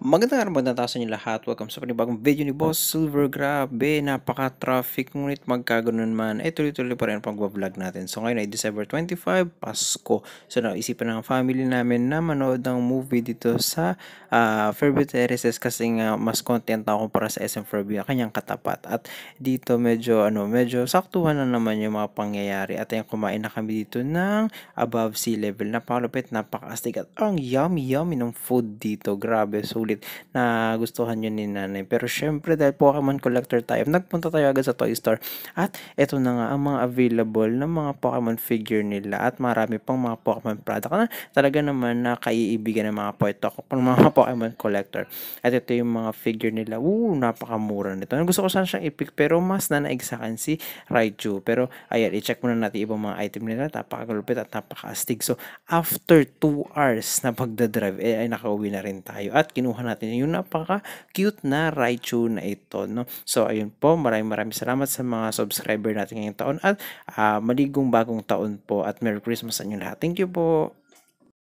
Magandang araw, magandang tao sa inyo lahat. Welcome sa panibagong video ni Boss Silver. Grabe, napaka-traffic, ngunit magkaganoon man, tuloy-tuloy pa rin ang pag-vlog natin. So ngayon ay December 25, Pasko. So naisipan ng family namin na manood ng movie dito sa Fairview Terraces kasi nga mas content ako para sa SM Fairview, kanyang katapat. At dito medyo saktuhan na naman yung mga pangyayari. At ayun, kumain na kami dito ng above sea level. Napakalupit, napaka-astig at ang yummy ng food dito. Grabe, sulit na gustuhan yun ni nanay. Pero syempre dahil Pokemon collector tayo, nagpunta tayo agad sa Toy Store. At eto na nga ang mga available na mga Pokemon figure nila at marami pang mga Pokemon product na talaga naman na kaiibigan ng mga mga Pokemon collector. At ito yung mga figure nila. Napakamura nito. Gusto ko sana siyang i-pick pero mas nanaig sa akin si Raichu. Pero ayan, i-check muna natin ibang mga item nila. Napakalupit at napaka-astig. So after 2 hours na pagdadrive, ay nakauwi na rin tayo. At kinuha natin yung napaka-cute na Raichu na ito. No? So ayun po, maraming salamat sa mga subscriber natin ngayong taon. At maligong bagong taon po at Merry Christmas sa inyo lahat. Thank you po.